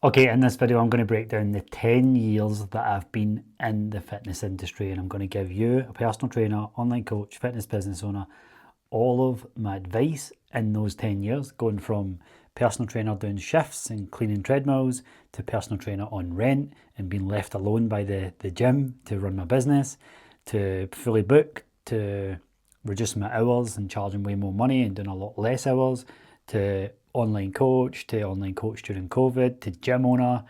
Okay, in this video I'm going to break down the 10 years that I've been in the fitness industry, and I'm going to give you, a personal trainer, online coach, fitness business owner, all of my advice in those 10 years, going from personal trainer doing shifts and cleaning treadmills to personal trainer on rent and being left alone by the gym to run my business, to fully booked, to reducing my hours and charging way more money and doing a lot less hours, to online coach during COVID, to gym owner,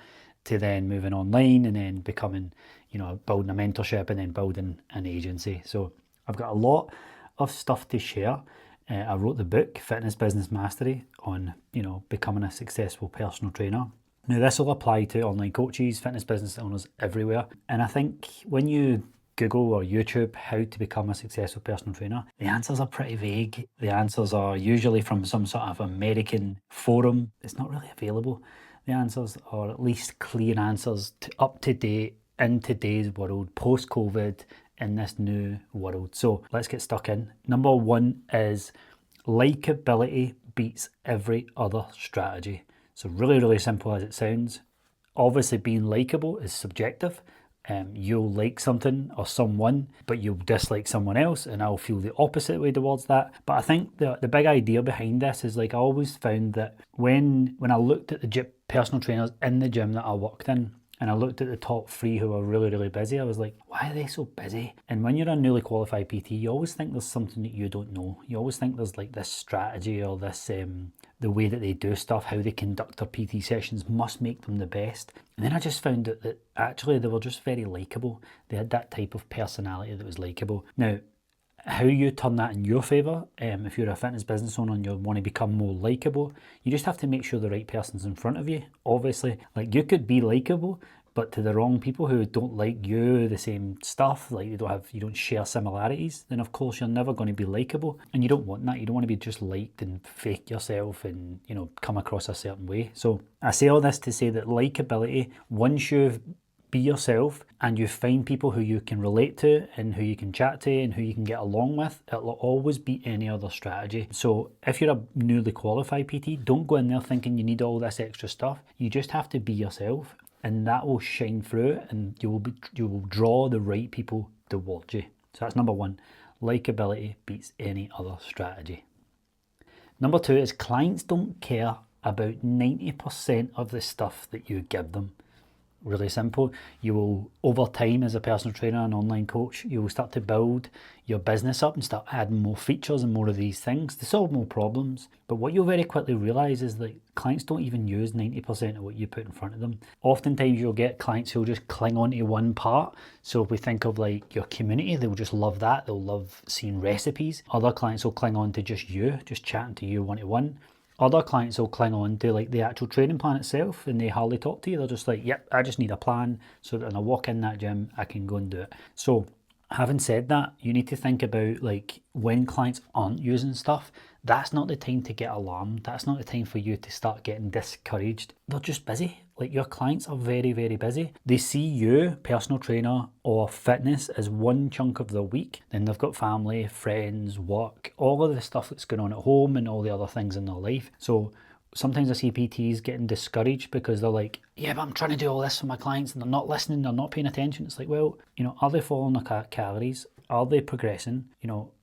to then moving online and then becoming, building a mentorship and then building an agency. So I've got a lot of stuff to share. I wrote the book, Fitness Business Mastery, on, becoming a successful personal trainer. Now this will apply to online coaches, fitness business owners everywhere. And I think when you Google or YouTube how to become a successful personal trainer, the answers are pretty vague. The answers are usually from some sort of American forum. It's not really available. The answers are at least clear answers up to date in today's world, post-COVID, in this new world. So let's get stuck in. Number one is likability beats every other strategy. So really, really simple as it sounds. Obviously being likable is subjective. You'll like something or someone, but you'll dislike someone else, and I'll feel the opposite way towards that. But I think the big idea behind this is, like, I always found that when I looked at the personal trainers in the gym that I worked in, and I looked at the top 3 who were really, really busy, I was like, why are they so busy? And when you're a newly qualified PT, you always think there's something that you don't know. You always think there's like this strategy or this, the way that they do stuff, how they conduct their PT sessions must make them the best. And then I just found out that actually they were just very likable. They had that type of personality that was likable. Now, how you turn that in your favour, if you're a fitness business owner and you want to become more likable, you just have to make sure the right person's in front of you. Obviously, like, you could be likable, but to the wrong people who don't like you, the same stuff, like you don't share similarities, then of course you're never going to be likable, and you don't want that. You don't want to be just liked and fake yourself and come across a certain way. So I say all this to say that likability, once you've be yourself and you find people who you can relate to and who you can chat to and who you can get along with, it'll always beat any other strategy. So if you're a newly qualified PT, don't go in there thinking you need all this extra stuff. You just have to be yourself, and that will shine through, and you will draw the right people towards you. So that's number one. Likability beats any other strategy. Number 2 is clients don't care about 90% of the stuff that you give them. Really simple. You will, over time, as a personal trainer and online coach, you will start to build your business up and start adding more features and more of these things to solve more problems. But what you'll very quickly realize is that clients don't even use 90% of what you put in front of them. Oftentimes you'll get clients who'll just cling on to one part. So if we think of like your community, they'll just love that. They'll love seeing recipes. Other clients will cling on to just you, just chatting to you one-to-one. Other clients will cling on to like the actual training plan itself, and they hardly talk to you. They're just like, yep, I just need a plan so that when I walk in that gym, I can go and do it. So having said that, you need to think about, like, when clients aren't using stuff, that's not the time to get alarmed. That's not the time for you to start getting discouraged. They're just busy. Like, your clients are very, very busy. They see you, personal trainer or fitness, as one chunk of the week. Then they've got family, friends, work, all of the stuff that's going on at home and all the other things in their life. So sometimes I see PTs getting discouraged because they're like, yeah, but I'm trying to do all this for my clients and they're not listening, they're not paying attention. It's like, well, are they following their calories? Are they progressing?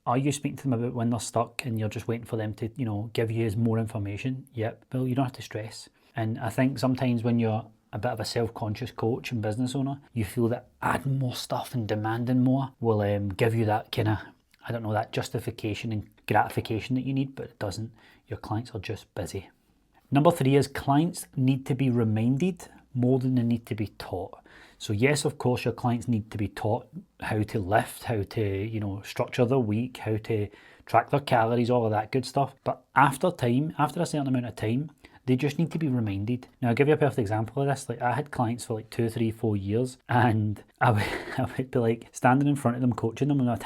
Are you speaking to them about when they're stuck and you're just waiting for them to, give you more information? Yep. Well, you don't have to stress. And I think sometimes when you're a bit of a self-conscious coach and business owner, you feel that adding more stuff and demanding more will give you that kind of, that justification and gratification that you need, but it doesn't. Your clients are just busy. Number 3 is clients need to be reminded more than they need to be taught. So yes, of course, your clients need to be taught how to lift, how to, structure their week, how to track their calories, all of that good stuff. But after a certain amount of time, they just need to be reminded. Now, I'll give you a perfect example of this. Like, I had clients for like 2, 3, 4 years, and I would be like standing in front of them, coaching them, and I'd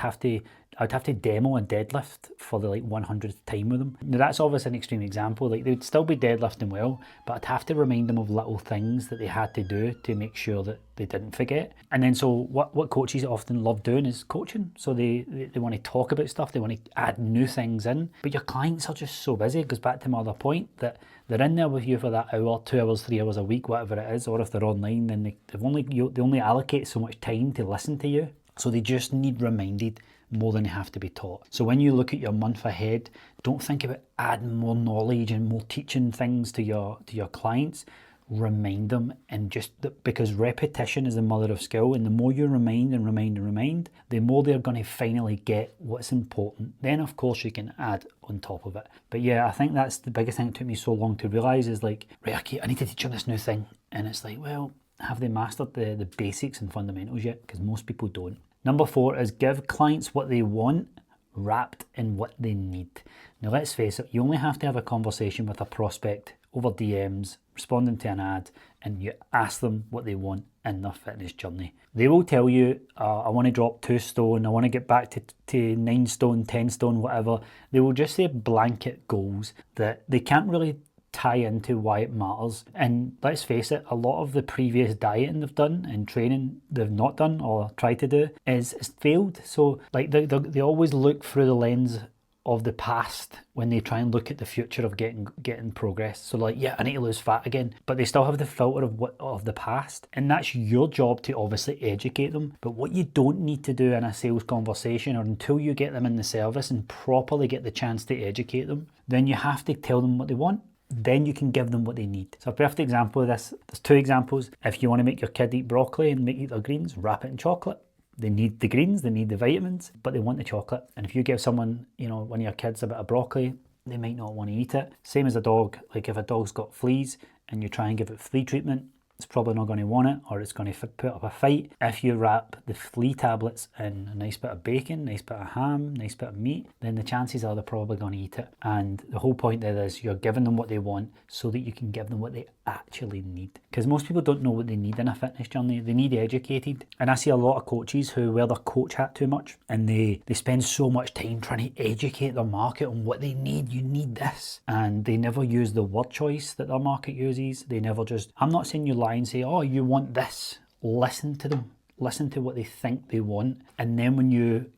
I'd have to demo a deadlift for the like 100th time with them. Now that's obviously an extreme example. Like they'd still be deadlifting well, but I'd have to remind them of little things that they had to do to make sure that they didn't forget. And then so what coaches often love doing is coaching. So they want to talk about stuff, they want to add new things in. But your clients are just so busy. It goes back to my other point that they're in there with you for that hour, 2 hours, 3 hours a week, whatever it is. Or if they're online, then they only allocate so much time to listen to you. So they just need reminded more than they have to be taught. So when you look at your month ahead, don't think about adding more knowledge and more teaching things to your clients. Remind them, and because repetition is the mother of skill, and the more you remind and remind and remind, the more they're going to finally get what's important. Then of course you can add on top of it. But yeah, I think that's the biggest thing that took me so long to realise is like, right, okay, I need to teach them this new thing. And it's like, well, have they mastered the basics and fundamentals yet? Because most people don't. Number 4 is give clients what they want wrapped in what they need. Now let's face it, you only have to have a conversation with a prospect over DMs, responding to an ad, and you ask them what they want in their fitness journey. They will tell you, I want to drop 2 stone, I want to get back to 9 stone, 10 stone, whatever. They will just say blanket goals that they can't really tie into why it matters. And let's face it, a lot of the previous dieting they've done and training they've not done or tried to do is failed. So like they always look through the lens of the past when they try and look at the future of getting progress. So like, yeah, I need to lose fat again, but they still have the filter of the past, and that's your job to obviously educate them. But what you don't need to do in a sales conversation, or until you get them in the service and properly get the chance to educate them, then you have to tell them what they want. Then you can give them what they need. So a perfect example of this, there's 2 examples. If you want to make your kid eat broccoli and eat their greens, wrap it in chocolate. They need the greens, they need the vitamins, but they want the chocolate. And if you give someone, one of your kids a bit of broccoli, they might not want to eat it. Same as a dog. Like if a dog's got fleas and you try and give it flea treatment, it's probably not going to want it, or it's going to put up a fight. If you wrap the flea tablets in a nice bit of bacon, nice bit of ham, nice bit of meat, then the chances are they're probably going to eat it. And the whole point there is you're giving them what they want so that you can give them what they actually need. Because most people don't know what they need in a fitness journey. They need educated. And I see a lot of coaches who wear their coach hat too much, and they spend so much time trying to educate their market on what they need. You need this. And they never use the word choice that their market uses. They never just, I'm not saying you lie and say, oh, you want this. Listen to them. Listen to what they think they want. And then when you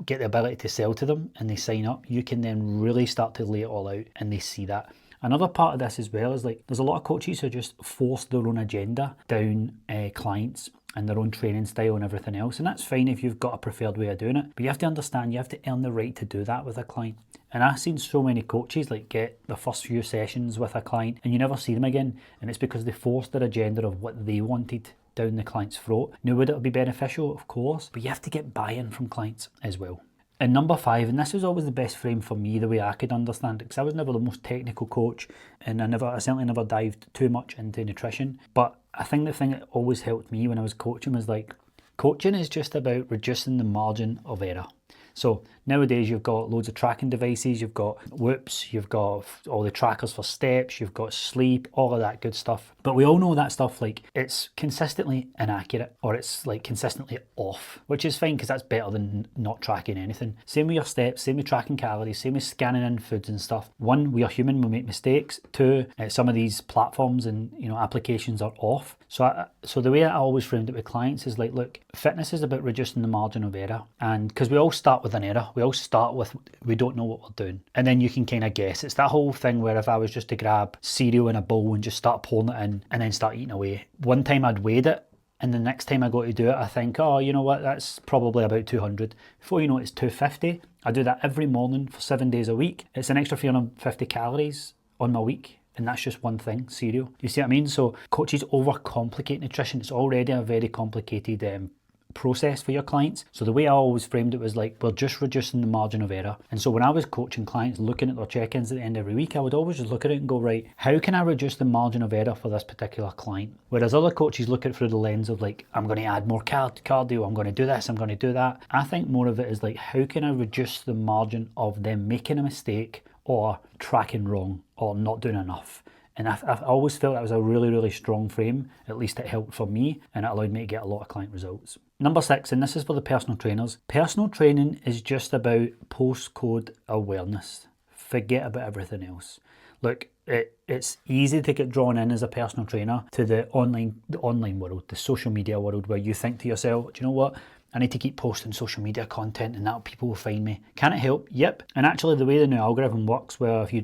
get the ability to sell to them and they sign up, you can then really start to lay it all out, and they see that. Another part of this as well is like there's a lot of coaches who just force their own agenda down clients and their own training style and everything else. And that's fine if you've got a preferred way of doing it. But you have to understand you have to earn the right to do that with a client. And I've seen so many coaches like get the first few sessions with a client and you never see them again. And it's because they forced their agenda of what they wanted down the client's throat. Now, would it be beneficial? Of course. But you have to get buy-in from clients as well. And number 5, and this was always the best frame for me, the way I could understand it, because I was never the most technical coach, and I certainly never dived too much into nutrition. But I think the thing that always helped me when I was coaching was like, coaching is just about reducing the margin of error. So nowadays you've got loads of tracking devices, you've got Whoops, you've got all the trackers for steps, you've got sleep, all of that good stuff. But we all know that stuff, like it's consistently inaccurate or it's like consistently off, which is fine because that's better than not tracking anything. Same with your steps, same with tracking calories, same with scanning in foods and stuff. 1, we are human, we make mistakes. 2, some of these platforms and applications are off. So the way I always framed it with clients is like, look, fitness is about reducing the margin of error. And because we all start with an error, we all start with, we don't know what we're doing. And then you can kind of guess. It's that whole thing where if I was just to grab cereal in a bowl and just start pouring it in and then start eating away. One time I'd weighed it, and the next time I go to do it, I think, oh, you know what, that's probably about 200. Before you know it, it's 250. I do that every morning for 7 days a week. It's an extra 350 calories on my week. And that's just one thing, cereal. You see what I mean? So coaches overcomplicate nutrition. It's already a very complicated process for your clients. So the way I always framed it was like, we're just reducing the margin of error. And so when I was coaching clients, looking at their check-ins at the end of every week, I would always just look at it and go, right, how can I reduce the margin of error for this particular client? Whereas other coaches look at it through the lens of like, I'm going to add more cardio, I'm going to do this, I'm going to do that. I think more of it is like, how can I reduce the margin of them making a mistake or tracking wrong or not doing enough? And I've always felt that was a really, really strong frame. At least it helped for me, and it allowed me to get a lot of client results. Number 6, and this is for the personal trainers. Personal training is just about postcode awareness. Forget about everything else. Look, it's easy to get drawn in as a personal trainer to the online world, the social media world, where you think to yourself, do you know what? I need to keep posting social media content and that people will find me. Can it help? Yep. And actually the way the new algorithm works, where if you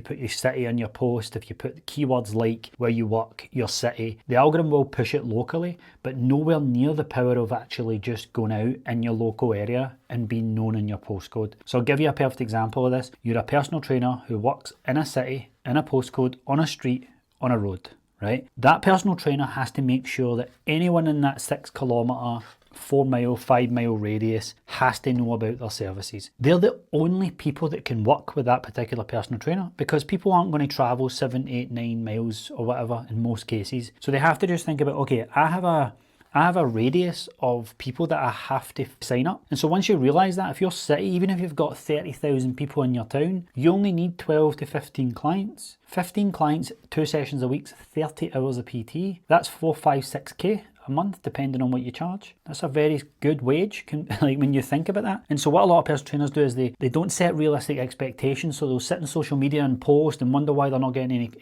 put your city in your post, if you put keywords like where you work, your city, the algorithm will push it locally, but nowhere near the power of actually just going out in your local area and being known in your postcode. So I'll give you a perfect example of this. You're a personal trainer who works in a city, in a postcode, on a street, on a road, right? That personal trainer has to make sure that anyone in that 6 kilometre 4 mile, 5 mile radius has to know about their services. They're the only people that can work with that particular personal trainer, because people aren't going to travel 7, 8, 9 miles or whatever in most cases. So they have to just think about, okay, I have a radius of people that I have to sign up. And so once you realise that, if your city, even if you've got 30,000 people in your town, you only need 12 to 15 clients. 15 clients, 2 sessions a week, 30 hours of PT. That's 4, 5, 6K a month, depending on what you charge. That's a very good wage, like when you think about that. And so what a lot of personal trainers do is they don't set realistic expectations. So they'll sit on social media and post and wonder why they're not getting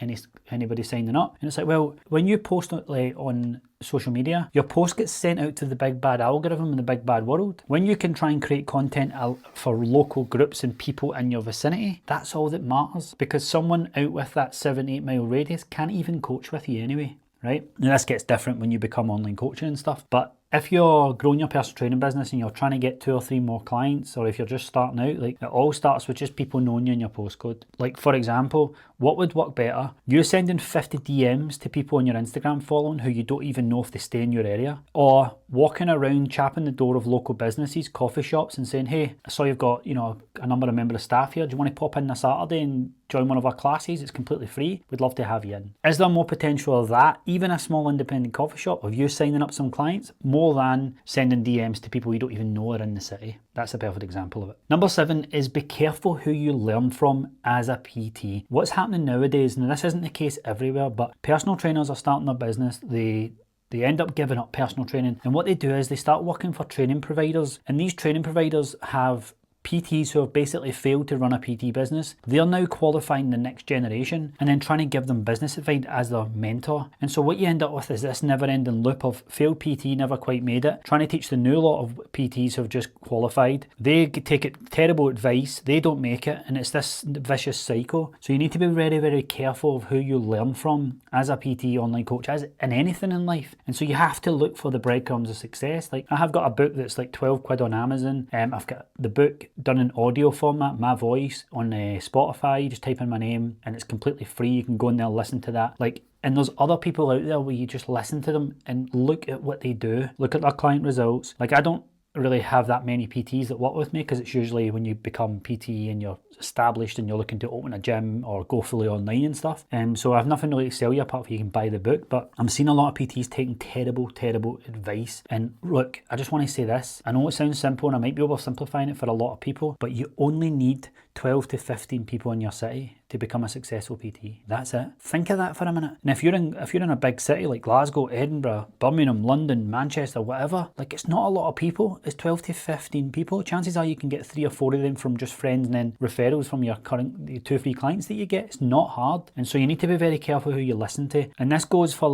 anybody signing up. And it's like, well, when you post on social media, your post gets sent out to the big bad algorithm in the big bad world. When you can try and create content for local groups and people in your vicinity, that's all that matters, because someone out with that 7, 8 mile radius can't even coach with you anyway. Right? Now this gets different when you become online coaching and stuff, but if you're growing your personal training business and you're trying to get 2 or 3 more clients, or if you're just starting out, like, it all starts with just people knowing you in your postcode. Like, for example, what would work better? You sending 50 DMs to people on your Instagram following who you don't even know if they stay in your area, or walking around chapping the door of local businesses, coffee shops, and saying, hey, I saw you've got, a number of members of staff here. Do you want to pop in this Saturday and join one of our classes? It's completely free. We'd love to have you in. Is there more potential of that, even a small independent coffee shop, of you signing up some clients, more than sending DMs to people you don't even know are in the city? That's a perfect example of it. Number 7 is be careful who you learn from as a PT. What's happening nowadays, and this isn't the case everywhere, but personal trainers are starting their business, they end up giving up personal training, and what they do is they start working for training providers, and these training providers have PTs who have basically failed to run a PT business. They're now qualifying the next generation and then trying to give them business advice as their mentor. And so what you end up with is this never-ending loop of failed PT, never quite made it, trying to teach the new lot of PTs who have just qualified. They take it terrible advice, they don't make it, and it's this vicious cycle. So you need to be very, very careful of who you learn from as a PT, online coach, as in anything in life. And so you have to look for the breadcrumbs of success. Like, I have got a book that's like 12 quid on Amazon. I've got the book done in audio format, my voice, on Spotify. You just type in my name and it's completely free. You can go in there, listen to that. And there's other people out there where you just listen to them and look at what they do, look at their client results. I don't really have that many PTs that work with me, because it's usually when you become PT and you're established and you're looking to open a gym or go fully online and stuff. So I have nothing really to sell you apart from you can buy the book, but I'm seeing a lot of PTs taking terrible advice. And look, I just want to say this. I know it sounds simple and I might be oversimplifying it for a lot of people, but you only need 12 to 15 people in your city to become a successful PT. That's it. Think of that for a minute. And if you're in a big city like Glasgow, Edinburgh, Birmingham, London, Manchester, whatever, it's not a lot of people. It's 12 to 15 people. Chances are you can get 3 or 4 of them from just friends and then referrals from your current 2 or 3 clients that you get. It's not hard. And so you need to be very careful who you listen to. And this goes for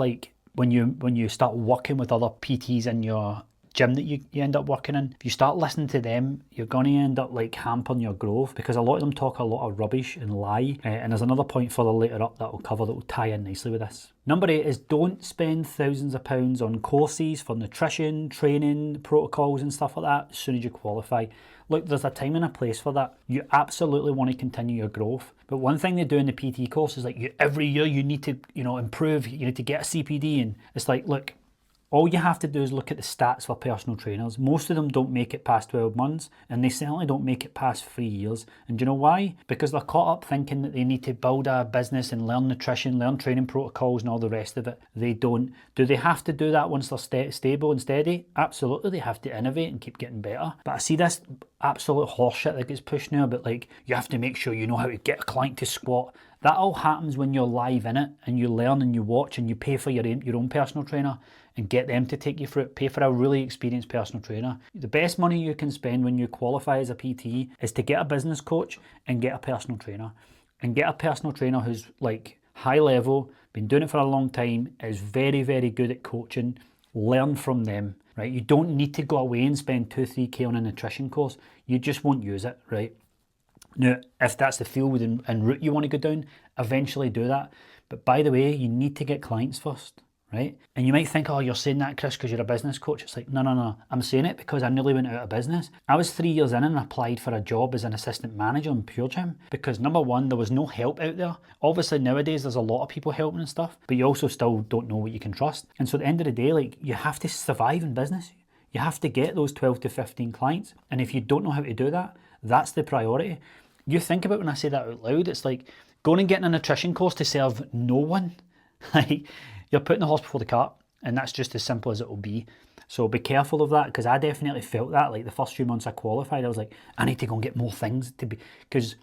when you start working with other PTs in your gym that you end up working in. If you start listening to them, you're going to end up hampering your growth, because a lot of them talk a lot of rubbish and lie. And there's another point further later up that will tie in nicely with this. Number 8 is don't spend thousands of pounds on courses for nutrition, training, protocols and stuff like that as soon as you qualify. Look, there's a time and a place for that. You absolutely want to continue your growth. But one thing they do in the PT course is every year you need to improve, you need to get a CPD. And it's look, all you have to do is look at the stats for personal trainers. Most of them don't make it past 12 months, and they certainly don't make it past 3 years. And do you know why? Because they're caught up thinking that they need to build a business and learn nutrition, learn training protocols and all the rest of it. They don't. Do they have to do that once they're stable and steady? Absolutely, they have to innovate and keep getting better. But I see this absolute horseshit that gets pushed now, but you have to make sure you know how to get a client to squat That all happens when you're live in it and you learn and you watch and you pay for your own personal trainer and get them to take you through it. Pay for a really experienced personal trainer. The best money you can spend when you qualify as a PT is to get a business coach and get a personal trainer. And get a personal trainer who's like high level, been doing it for a long time, is very, very good at coaching. Learn from them, right? You don't need to go away and spend 2-3K on a nutrition course. You just won't use it, right? Now, if that's the field and route you want to go down, eventually do that. But by the way, you need to get clients first, right? And you might think, oh, you're saying that, Chris, because you're a business coach. It's like, no. I'm saying it because I nearly went out of business. I was 3 years in and applied for a job as an assistant manager in Pure Gym because number one, there was no help out there. Obviously, nowadays, there's a lot of people helping and stuff, but you also still don't know what you can trust. And so at the end of the day, like, you have to survive in business. You have to get those 12 to 15 clients. And if you don't know how to do that, that's the priority. You think about when I say that out loud, it's like going and getting a nutrition course to serve no one. Like, you're putting the horse before the cart, and that's just as simple as it will be. So be careful of that, because I definitely felt that. Like the first few months I qualified, I was like, I need to go and get more things to be, because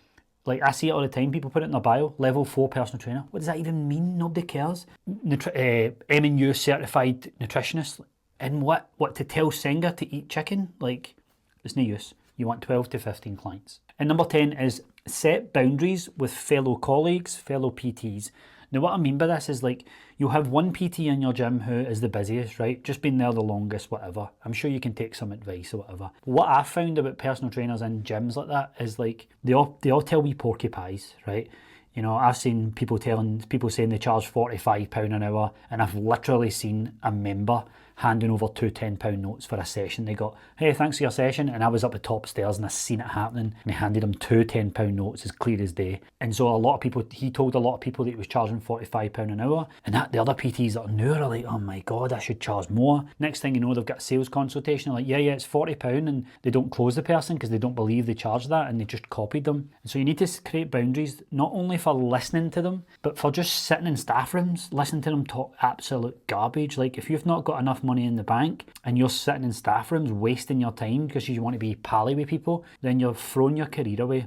like I see it all the time. People put it in their bio, level 4 personal trainer. What does that even mean? Nobody cares. M&U certified nutritionist, and what to tell Senga to eat chicken? Like, it's no use. You want 12 to 15 clients. And number 10 is set boundaries with fellow colleagues, fellow PTs. Now, what I mean by this is like, you'll have one PT in your gym who is the busiest, right? Just been there the longest, whatever. I'm sure you can take some advice or whatever. What I've found about personal trainers in gyms like that is like, they all tell me porcupines, right? You know, I've seen people saying they charge £45 an hour, and I've literally seen a member handing over two £10 notes for a session. They got, hey, thanks for your session. And I was up the top stairs and I seen it happening. And he handed them two £10 notes as clear as day. And so a lot of people, he told a lot of people that he was charging £45 an hour. And that the other PTs that are new are like, oh my God, I should charge more. Next thing you know, they've got a sales consultation. They're like, yeah, it's £40. And they don't close the person because they don't believe they charge that, and they just copied them. And so you need to create boundaries, not only for listening to them, but for just sitting in staff rooms, listening to them talk absolute garbage. Like, if you've not got enough money in the bank and you're sitting in staff rooms wasting your time because you want to be pally with people, then you're throwing your career away.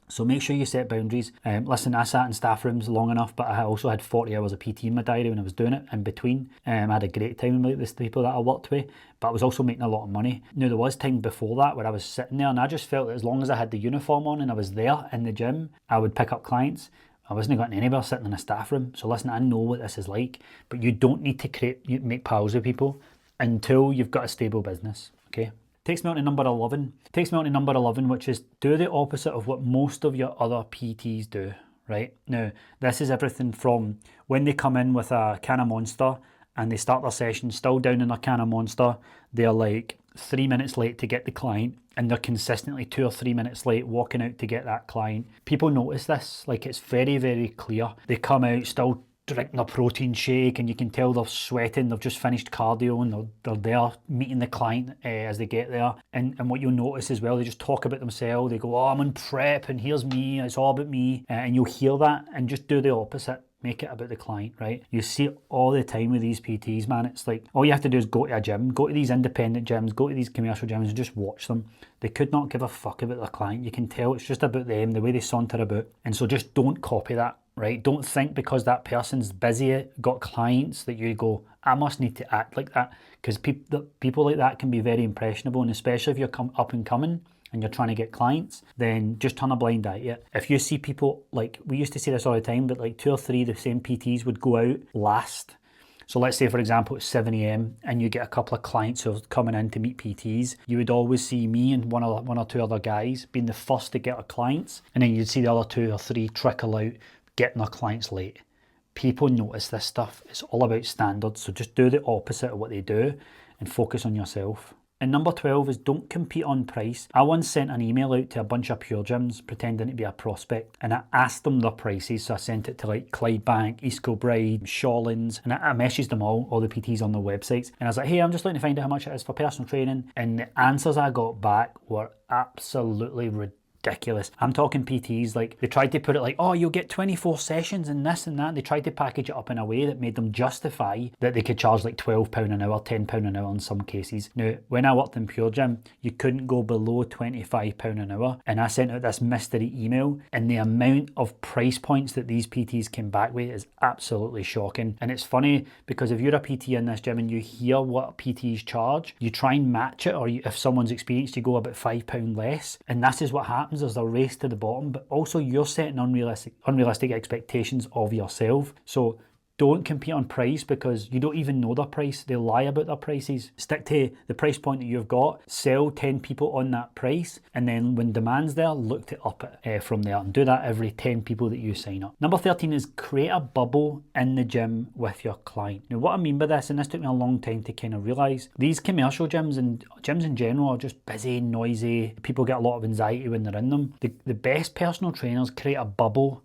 So make sure you set boundaries. Listen, I sat in staff rooms long enough, but I also had 40 hours of PT in my diary when I was doing it in between. I had a great time with the people that I worked with, but I was also making a lot of money. Now, there was time before that where I was sitting there and I just felt that as long as I had the uniform on and I was there in the gym, I would pick up clients. I wasn't getting anywhere sitting in a staff room. So listen, I know what this is like, but you don't need to make pals with people until you've got a stable business, okay? Takes me on to number 11. Which is do the opposite of what most of your other PTs do, right? Now, this is everything from when they come in with a can of Monster and they start their session still down in their can of Monster, they're like 3 minutes late to get the client, and they're consistently 2 or 3 minutes late walking out to get that client. People notice this, like it's very, very clear. They come out still drinking a protein shake, and you can tell they're sweating, they've just finished cardio, and they're there meeting the client as they get there. And what you'll notice as well, they just talk about themselves. They go, oh, I'm on prep and here's me, it's all about me. And you'll hear that, and just do the opposite. Make it about the client, right? You see it all the time with these PTs, man. It's like, all you have to do is go to a gym, go to these independent gyms, go to these commercial gyms and just watch them. They could not give a fuck about their client. You can tell it's just about them, the way they saunter about. And so just don't copy that, right? Don't think because that person's busy, got clients, that you go, I must need to act like that. Because people like that can be very impressionable, and especially if you're up and coming and you're trying to get clients, then just turn a blind eye to it. If you see people, like we used to see this all the time, but like 2 or 3 of the same PTs would go out last. So let's say, for example, it's 7 a.m. and you get a couple of clients who are coming in to meet PTs. You would always see me and one or two other guys being the first to get our clients, and then you'd see the other 2 or 3 trickle out getting their clients late. People notice this stuff. It's all about standards. So just do the opposite of what they do and focus on yourself. And number 12 is don't compete on price. I once sent an email out to a bunch of Pure Gyms pretending to be a prospect, and I asked them their prices. So I sent it to like Clydebank, East Kilbride, Shawlands, and I messaged them all the PTs on their websites. And I was like, hey, I'm just looking to find out how much it is for personal training. And the answers I got back were absolutely ridiculous. ridiculous. I'm talking PTs, like they tried to put it like, oh, you'll get 24 sessions and this and that. They tried to package it up in a way that made them justify that they could charge like £12 an hour, £10 an hour in some cases. Now, when I worked in Pure Gym, you couldn't go below £25 an hour. And I sent out this mystery email, and the amount of price points that these PTs came back with is absolutely shocking. And it's funny because if you're a PT in this gym and you hear what PTs charge, you try and match it, or if someone's experienced, you go about £5 less. And this is what happens. There's a race to the bottom, but also you're setting unrealistic expectations of yourself. So don't compete on price because you don't even know their price. They lie about their prices. Stick to the price point that you've got. Sell 10 people on that price. And then when demand's there, look to up it from there. And do that every 10 people that you sign up. Number 13 is create a bubble in the gym with your client. Now, what I mean by this, and this took me a long time to kind of realise, these commercial gyms and gyms in general are just busy, noisy. People get a lot of anxiety when they're in them. The best personal trainers create a bubble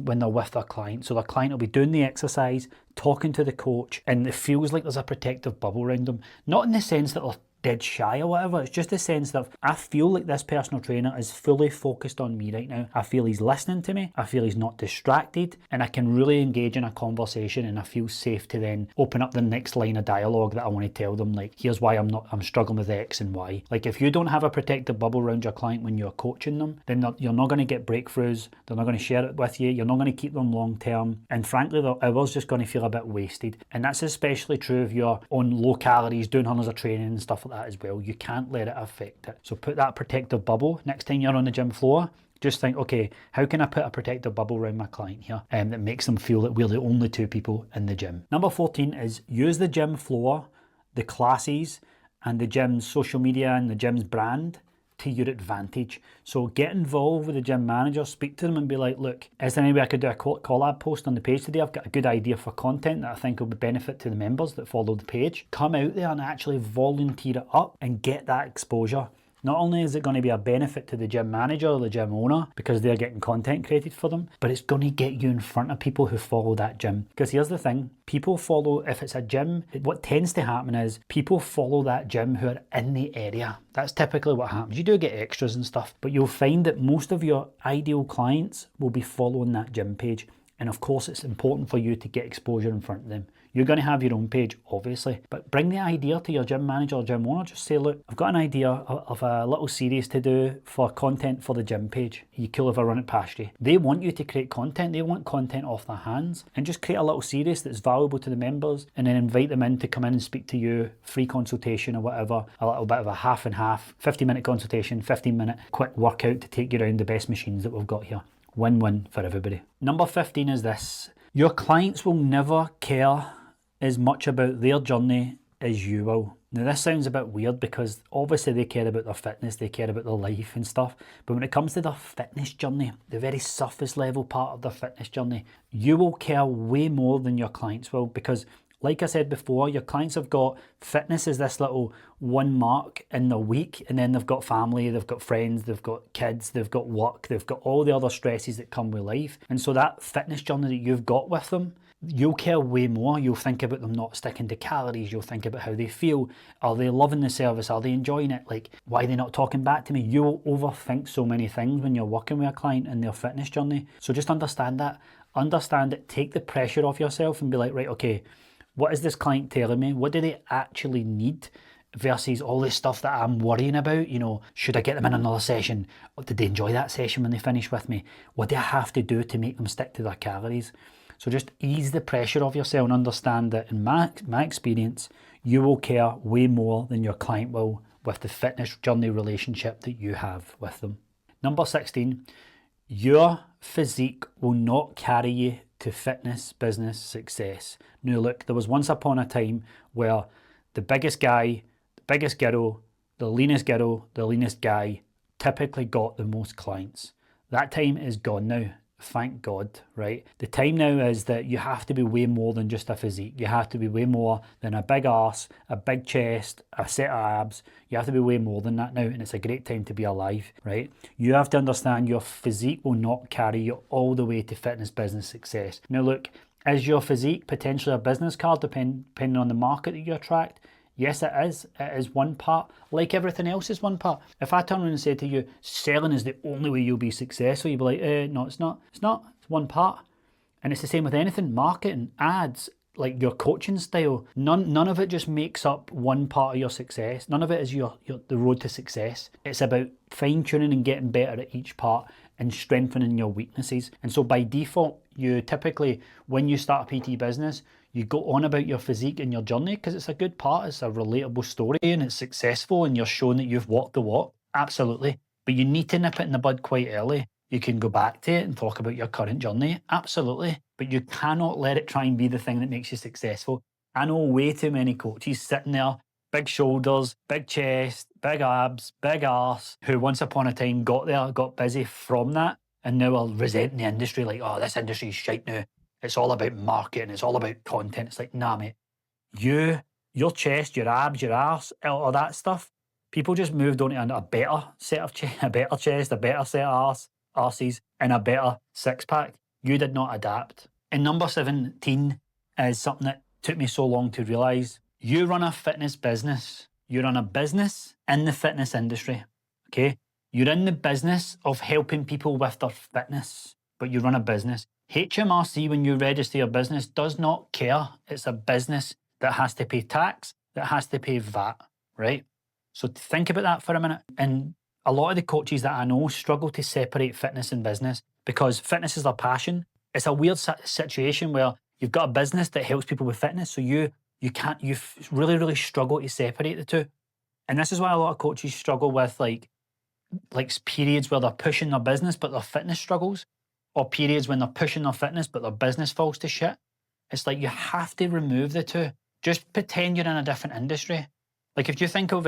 when they're with their client. So their client will be doing the exercise, talking to the coach, and it feels like there's a protective bubble around them. Not in the sense that they're dead shy or whatever, it's just the sense that I feel like this personal trainer is fully focused on me right now. I feel he's listening to me, I feel he's not distracted, and I can really engage in a conversation, and I feel safe to then open up the next line of dialogue that I want to tell them, like, here's why I'm struggling with X and Y. Like, if you don't have a protective bubble around your client when you're coaching them, then you're not going to get breakthroughs, they're not going to share it with you, you're not going to keep them long term, and frankly their hours just going to feel a bit wasted. And that's especially true if you're on low calories, doing hundreds of training and stuff like that as well. You can't let it affect it. So put that protective bubble. Next time you're on the gym floor, just think, okay, how can I put a protective bubble around my client here that makes them feel that we're the only two people in the gym. Number 14 is use the gym floor, the classes, and the gym's social media and the gym's brand to your advantage. So get involved with the gym manager, speak to them and be like, look, is there any way I could do a collab post on the page today? I've got a good idea for content that I think will be benefit to the members that follow the page. Come out there and actually volunteer it up and get that exposure. Not only is it going to be a benefit to the gym manager or the gym owner because they're getting content created for them, but it's going to get you in front of people who follow that gym. Because here's the thing, people follow, if it's a gym, what tends to happen is people follow that gym who are in the area. That's typically what happens. You do get extras and stuff, but you'll find that most of your ideal clients will be following that gym page. And of course, it's important for you to get exposure in front of them. You're going to have your own page, obviously, but bring the idea to your gym manager or gym owner. Just say, look, I've got an idea of a little series to do for content for the gym page. Are you cool if I run it past you? They want you to create content. They want content off their hands, and just create a little series that's valuable to the members, and then invite them in to come in and speak to you, free consultation or whatever, a little bit of a half and half, 50-minute consultation, 15-minute quick workout to take you around the best machines that we've got here. Win-win for everybody. Number 15 is this. Your clients will never care as much about their journey as you will. Now this sounds a bit weird because obviously they care about their fitness, they care about their life and stuff, but when it comes to their fitness journey, the very surface level part of their fitness journey, you will care way more than your clients will, because like I said before, your clients have got fitness as this little one mark in their week, and then they've got family, they've got friends, they've got kids, they've got work, they've got all the other stresses that come with life. And so that fitness journey that you've got with them, you'll care way more. You'll think about them not sticking to calories. You'll think about how they feel. Are they loving the service? Are they enjoying it? Like, why are they not talking back to me? You'll overthink so many things when you're working with a client in their fitness journey. So just understand that. Understand it. Take the pressure off yourself and be like, right, okay, what is this client telling me? What do they actually need? Versus all this stuff that I'm worrying about, you know, should I get them in another session? Or did they enjoy that session when they finish with me? What do I have to do to make them stick to their calories? So just ease the pressure of yourself and understand that in my experience, you will care way more than your client will with the fitness journey relationship that you have with them. Number 16, your physique will not carry you to fitness business success. Now look, there was once upon a time where the biggest guy, the biggest girl, the leanest guy typically got the most clients. That time is gone now. Thank God, right? The time now is that you have to be way more than just a physique. You have to be way more than a big arse, a big chest, a set of abs. You have to be way more than that now, and it's a great time to be alive, right? You have to understand your physique will not carry you all the way to fitness business success. Now look, is your physique potentially a business card depending on the market that you attract? Yes, it is. It is one part. Like everything else is one part. If I turn around and say to you, selling is the only way you'll be successful, you'll be like, no, it's not. It's not. It's one part. And it's the same with anything, marketing, ads, like your coaching style. None of it just makes up one part of your success. None of it is the road to success. It's about fine tuning and getting better at each part and strengthening your weaknesses. And so by default, you typically, when you start a PT business, you go on about your physique and your journey because it's a good part. It's a relatable story and it's successful and you're showing that you've walked the walk. Absolutely. But you need to nip it in the bud quite early. You can go back to it and talk about your current journey, absolutely. But you cannot let it try and be the thing that makes you successful. I know way too many coaches sitting there, big shoulders, big chest, big abs, big arse, who once upon a time got there, got busy from that, and now are resenting the industry like, oh, this industry is shite now. It's all about marketing, it's all about content. It's like, nah, mate. Your chest, your abs, your arse, all that stuff, people just moved on to a better set of a better chest, a better set of arses, and a better six-pack. You did not adapt. And number 17 is something that took me so long to realise. You run a fitness business. You run a business in the fitness industry, okay? You're in the business of helping people with their fitness, but you run a business. HMRC, when you register your business, does not care. It's a business that has to pay tax, that has to pay VAT, right? So think about that for a minute. And a lot of the coaches that I know struggle to separate fitness and business because fitness is their passion. It's a weird situation where you've got a business that helps people with fitness, so you really struggle to separate the two. And this is why a lot of coaches struggle with like periods where they're pushing their business but their fitness struggles, or periods when they're pushing their fitness but their business falls to shit. It's like you have to remove the two. Just pretend you're in a different industry. Like if you think of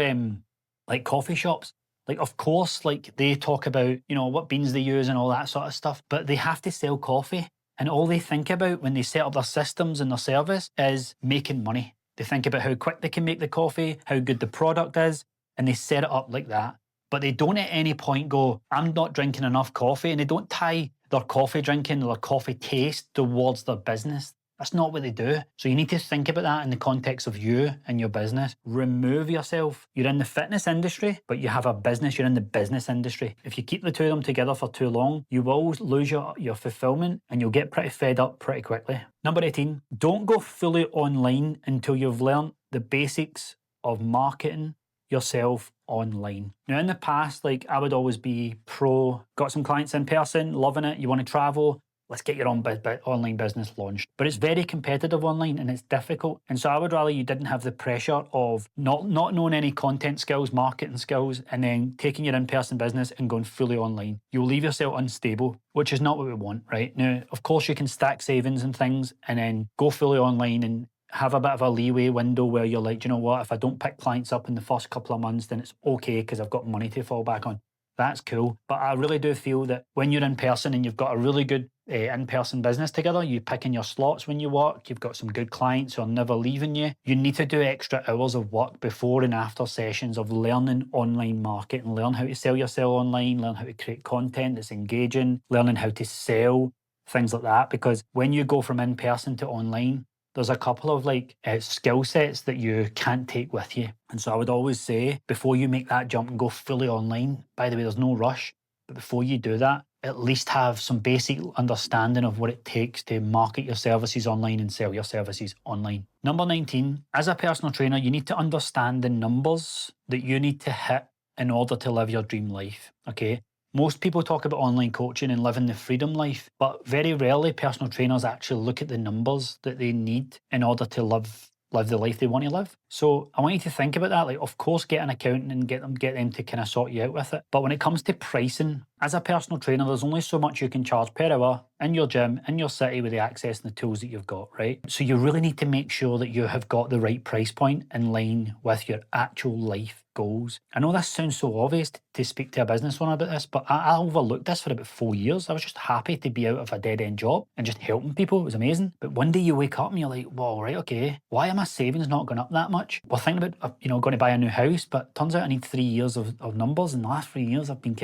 like coffee shops, like of course, like they talk about, you know, what beans they use and all that sort of stuff, but they have to sell coffee. And all they think about when they set up their systems and their service is making money. They think about how quick they can make the coffee, how good the product is, and they set it up like that. But they don't at any point go, I'm not drinking enough coffee, and they don't tie their coffee drinking or their coffee taste towards their business. That's not what they do. So you need to think about that in the context of you and your business. Remove yourself. You're in the fitness industry, but you have a business. You're in the business industry. If you keep the two of them together for too long, you will lose your fulfillment and you'll get pretty fed up pretty quickly. Number 18, don't go fully online until you've learned the basics of marketing yourself online. Now in the past, like I would always be pro, got some clients in person, loving it, you want to travel, let's get your own online business launched. But it's very competitive online and it's difficult. And so I would rather you didn't have the pressure of not knowing any content skills, marketing skills, and then taking your in-person business and going fully online. You'll leave yourself unstable, which is not what we want, right? Now, of course, you can stack savings and things and then go fully online and have a bit of a leeway window where you're like, you know what, if I don't pick clients up in the first couple of months, then it's okay because I've got money to fall back on. That's cool. But I really do feel that when you're in person and you've got a really good in-person business together, you pick in your slots when you work, you've got some good clients who are never leaving you, you need to do extra hours of work before and after sessions of learning online marketing, learn how to sell yourself online, learn how to create content that's engaging, learning how to sell, things like that. Because when you go from in-person to online, there's a couple of skill sets that you can't take with you. And so I would always say, before you make that jump and go fully online, by the way, there's no rush, but before you do that, at least have some basic understanding of what it takes to market your services online and sell your services online. Number 19, as a personal trainer, you need to understand the numbers that you need to hit in order to live your dream life, okay? Most people talk about online coaching and living the freedom life, but very rarely personal trainers actually look at the numbers that they need in order to live the life they want to live. So I want you to think about that. Like, of course, get an accountant and get them to kind of sort you out with it. But when it comes to pricing, as a personal trainer, there's only so much you can charge per hour in your gym, in your city with the access and the tools that you've got, right? So you really need to make sure that you have got the right price point in line with your actual life goals. I know this sounds so obvious to speak to a business owner about this, but I overlooked this for about 4 years. I was just happy to be out of a dead-end job and just helping people. It was amazing. But one day you wake up and you're like, whoa, right, okay, why are my savings not going up that much? Well, thinking about, going to buy a new house, but turns out I need 3 years of numbers. In the last 3 years, I've been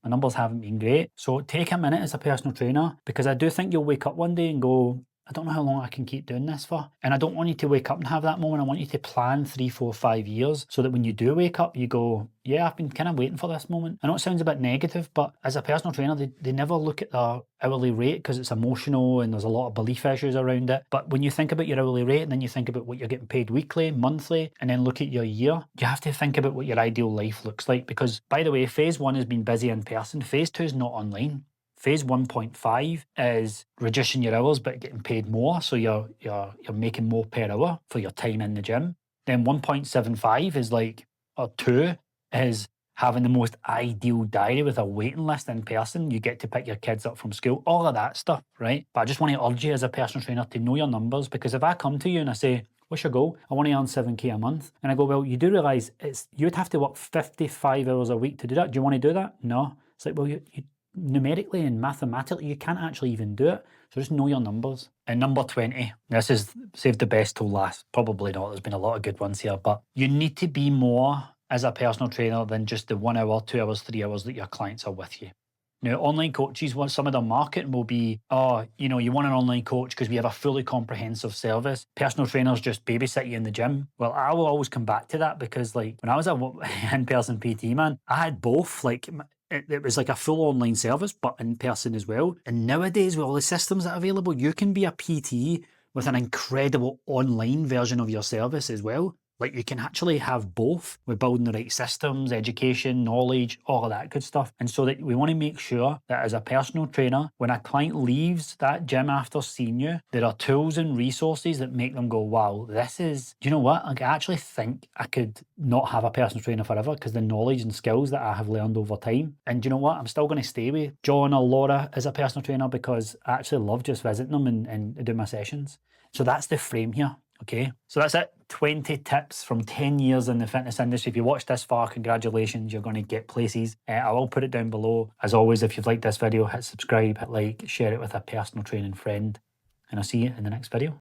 my numbers haven't been great. So take a minute as a personal trainer, because I do think you'll wake up one day and go, I don't know how long I can keep doing this for. And I don't want you to wake up and have that moment. I want you to plan 3, 4, 5 years so that when you do wake up, you go, yeah, I've been kind of waiting for this moment. I know it sounds a bit negative, but as a personal trainer, they never look at the hourly rate because it's emotional and there's a lot of belief issues around it. But when you think about your hourly rate and then you think about what you're getting paid weekly, monthly, and then look at your year, you have to think about what your ideal life looks like. Because, by the way, phase 1 has been busy in person. Phase 2 is not online. Phase 1.5 is reducing your hours but getting paid more, so you're making more per hour for your time in the gym. Then 1.75 is like, or 2 is having the most ideal diary with a waiting list in person. You get to pick your kids up from school, all of that stuff, right? But I just want to urge you as a personal trainer to know your numbers, because if I come to you and I say, what's your goal? I want to earn 7K a month. And I go, well, you do realise you'd have to work 55 hours a week to do that. Do you want to do that? No. It's like, well, you numerically and mathematically, you can't actually even do it. So just know your numbers. And number 20, this is save the best till last. Probably not. There's been a lot of good ones here, but you need to be more as a personal trainer than just the 1 hour, 2 hours, 3 hours that your clients are with you. Now, online coaches, what some of their marketing will be, you want an online coach because we have a fully comprehensive service. Personal trainers just babysit you in the gym. Well, I will always come back to that because, like, when I was an in-person PT, man, I had both. Like, it was like a full online service, but in person as well. And nowadays, with all the systems that are available, you can be a PT with an incredible online version of your service as well. Like, you can actually have both with building the right systems, education, knowledge, all of that good stuff. And so that we want to make sure that as a personal trainer, when a client leaves that gym after seeing you, there are tools and resources that make them go, wow, this is, do you know what? Like, I actually think I could not have a personal trainer forever because the knowledge and skills that I have learned over time. And do you know what? I'm still going to stay with John or Laura as a personal trainer because I actually love just visiting them and doing my sessions. So that's the frame here. Okay, so that's it. 20 tips from 10 years in the fitness industry. If you watched this far, congratulations, you're going to get places. I will put it down below. As always, if you've liked this video, hit subscribe, hit like, share it with a personal training friend, and I'll see you in the next video.